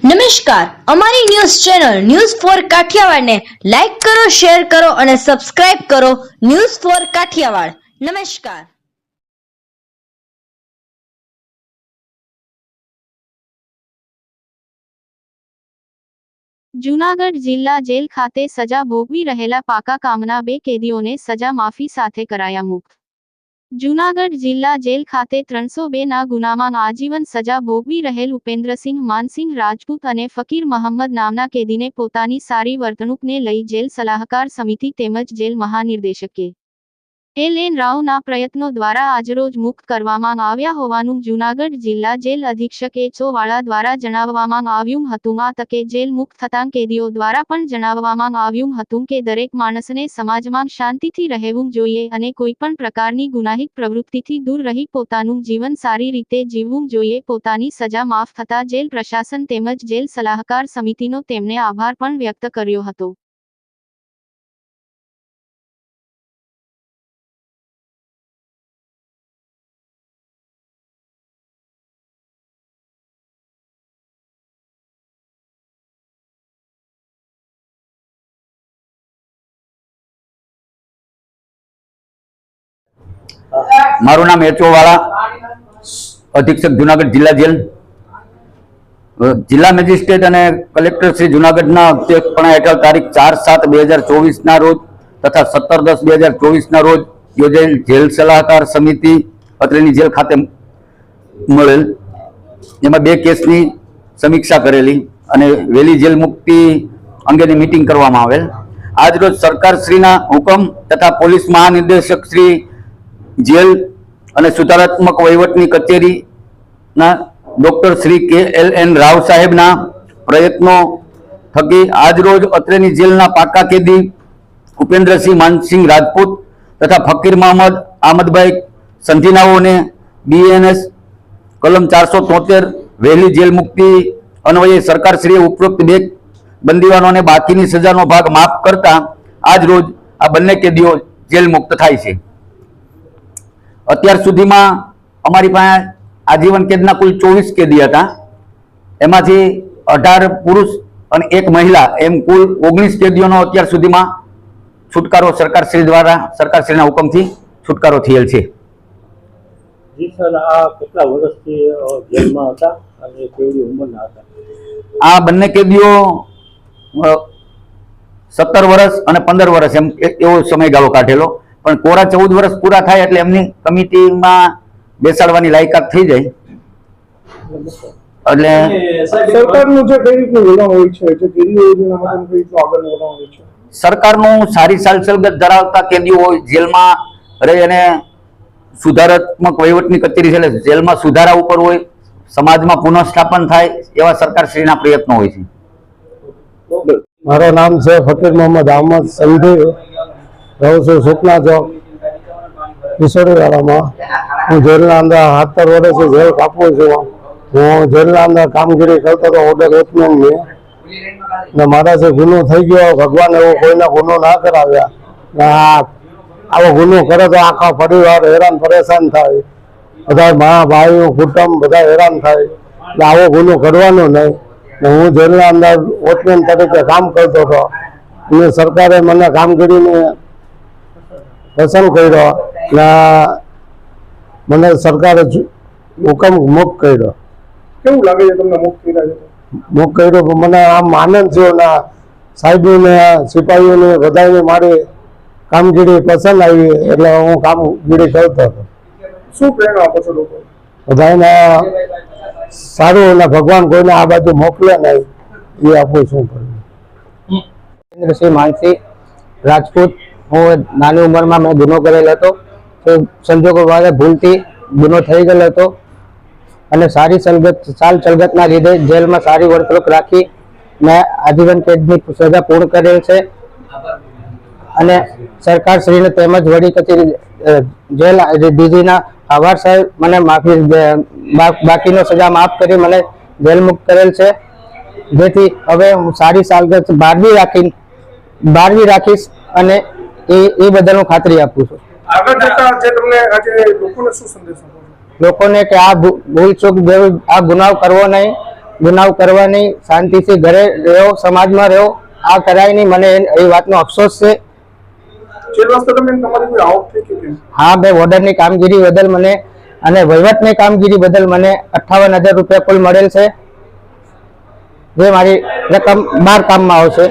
નમસ્કાર, અમારી news channel news for Kathiawad ને લાઈક કરો, શેર કરો અને સબસ્ક્રાઇબ કરો. News for Kathiawad. નમસ્કાર. જૂનાગઢ જિલ્લા જેલ ખાતે સજા ભોગવી રહેલા પાકા કામના 2 કેદીઓને સજા માફી સાથે કરાયા મુક્ત. જૂનાગઢ જિલ્લા જેલ ખાતે 302 ના ગુનામાં આજીવન સજા ભોગવી રહેલ ઉપેન્દ્રસિંહ માનસિંહ રાજપૂત અને ફકીર મહંમદ નામના કેદીને પોતાની સારી વર્તણૂકને લઈ જેલ સલાહકાર સમિતિ તેમજ જેલ મહાનિર્દેશકે એલ.એન. રાવના પ્રયત્નો દ્વારા આજરોજ મુક્ત કરવામાં આવ્યા હોવાનું જૂનાગઢ જિલ્લા જેલ અધિક્ષક એચ.ઓ. વાળા દ્વારા જણાવવામાં આવ્યું હતું. આ તકે જેલ મુક્ત થતાં કેદીઓ દ્વારા પણ જણાવવામાં આવ્યું હતું કે દરેક માણસને સમાજમાં શાંતિથી રહેવું જોઈએ અને કોઈપણ પ્રકારની ગુનાહિત પ્રવૃત્તિથી દૂર રહી પોતાનું જીવન સારી રીતે જીવવું જોઈએ. પોતાની સજા માફ થતાં જેલ પ્રશાસન તેમજ જેલ સલાહકાર સમિતિનો તેમણે આભાર પણ વ્યક્ત કર્યો હતો. મારું નામ એચ.ઓ. વાળા, અધિક્ષક જુનાગઢ જિલ્લા જેલ. જિલ્લા મેજિસ્ટ્રેટ અને કલેક્ટર શ્રી જુનાગઢના અધ્યક્ષપણા હેઠળ તારીખ 4/7/2024 ના રોજ તથા 17/10/2024 ના રોજ યોજાયેલ જેલ સલાહકાર સમિતિ અત્રેની જેલ ખાતે મળેલ. એમાં 2 કેસની સમીક્ષા કરેલી અને વહેલી જેલ મુક્તિ અંગેની મીટિંગ કરવામાં આવેલ. આજરોજ સરકારશ્રીના હુકમ તથા પોલીસ મહાનિર્દેશક શ્રી જેલ અને સુધારાત્મક વહીવટની કચેરીના ડોક્ટર શ્રી કે.એલ.એન. રાવ સાહેબના પ્રયત્નો થકી આજરોજ અત્રેની જેલના પાકા કેદી ઉપેન્દ્રસિંહ માનસિંહ રાજપૂત તથા ફકીર મહંમદ આમદભાઈ સંધીનાઓને BNS કલમ 473 વહેલી જેલ મુક્તિ અન્વયે સરકારશ્રીએ ઉપરોક્ત 2 બંદીવાનોને બાકીની સજાનો ભાગ માફ કરતા આજરોજ આ બંને કેદીઓ જેલ મુક્ત થાય છે. અત્યાર સુધીમાં અમારી પાસે આજીવન કેદના કુલ 24 કેદી હતા. એમાંથી 18 પુરુષ અને 1 મહિલા એમ કુલ 19 કેદીઓનો અત્યાર સુધીમાં છુટકારો સરકારશ્રી દ્વારા સરકારશ્રીના હુકમથી છુટકારો થયેલ છે. જી સર, આ કેટલા વર્ષથી જેલમાં હતા અને કેવડી ઉંમરના હતા? આ બંને કેદીઓ 17 વર્ષ અને 15 વર્ષ એમ એવો સમયગાળો કાઢેલો, પણ કોરા 14 વર્ષ પૂરા થાય એટલે એમની કમિટીમાં બેસાડવાની લાયકાત થઈ જાય. એટલે સરકારનું જે કઈ રીતનું વલણ હોય છે, જે કેદીઓ યોજના માટે કઈ રીતનું આગળનું વલણ હોય છે? સરકારનું સારી સાલસલગત ધરાવતા કેદીઓ હોય જેલમાં રહી અને સુધારાત્મક વહીવટની કચેરી છે એટલે જેલમાં સુધારા ઉપર હોય, સમાજમાં પુનઃસ્થાપન થાય એવા સરકારશ્રીના પ્રયત્નો હોય છે. મારું નામ છે ફકીર મહંમદ આમદ સંધી, રહું છું સુખના ચોક કિશોરીવાડામાં. હું જેલના અંદર 17 વર્ષથી જેલ કાપું છું. હું જેલના અંદર કામગીરી કરતો હતો ઓર્ડર વોચમેનની, ને મારાથી ગુનો થઈ ગયો. ભગવાન એવો કોઈના ગુનો ના કરાવ્યા. આવો ગુનો કરે તો આખા પરિવાર હેરાન પરેશાન થાય, બધા મા ભાઈઓ કુટુંબ બધા હેરાન થાય. એટલે આવો ગુનો કરવાનો નહીં. હું જેલના અંદર વોચમેન તરીકે કામ કરતો હતો અને સરકારે મને કામગીરીને પસંદ કર્યો ને મને સરકારે હુકમ મુક્ત કર્યો. કેવું લાગે છે તમને મુક્ત કર્યા છે? મુક્ત કર્યો મને આમ આનંદ થયો ને સાહેબોને સિપાહીઓને બધાને મારી કામગીરી પસંદ આવી એટલે હું કામગીરી કરતો હતો. શું પ્રેરણા આપો છો લોકો? બધાને સારું અને ભગવાન કોઈને આ બાજુ મોકલે નહીં એ આપું છું. ઉપેન્દ્રસિંહ માનસિંહ રાજપૂત. હું નાની ઉંમરમાં મેં ગુનો કરેલો હતો, તો સંજોગો વાળે ભૂલથી ગુનો થઈ ગયેલો હતો અને સારી ચલગતના લીધે જેલમાં સારી વર્તણૂક રાખી મેં આજીવન કેદની સજા પૂર્ણ કરેલ છે અને સરકારશ્રીને તેમજ વડી કચેરી જેલ ડીજીના આભાર સાહેબ. મને માફી બાકીનો સજા માફ કરી મને જેલ મુક્ત કરેલ છે, જેથી હવે હું સારી સાલગત 12મી રાખીશ અને એ બદલ હું ખાતરી આપું છું. આગળ જતા જે તમને આજે લોકોને શું સંદેશ આપો છો? લોકોને કે આ ભૂલ ચૂક જેવું આ ગુનાહ કરવો નહીં ગુનાઓ કરવાની, શાંતિથી ઘરે રહો, સમાજમાં રહો, આ કરાય નહીં. મને એ વાતનો અફસોસ છે. હા, બે વોર્ડરની કામગીરી બદલ મને અને વહીવટની કામગીરી બદલ મને 58,000 રૂપિયા કુલ મળેલ છે, જે મારી રકમ 12 કામમાં આવશે.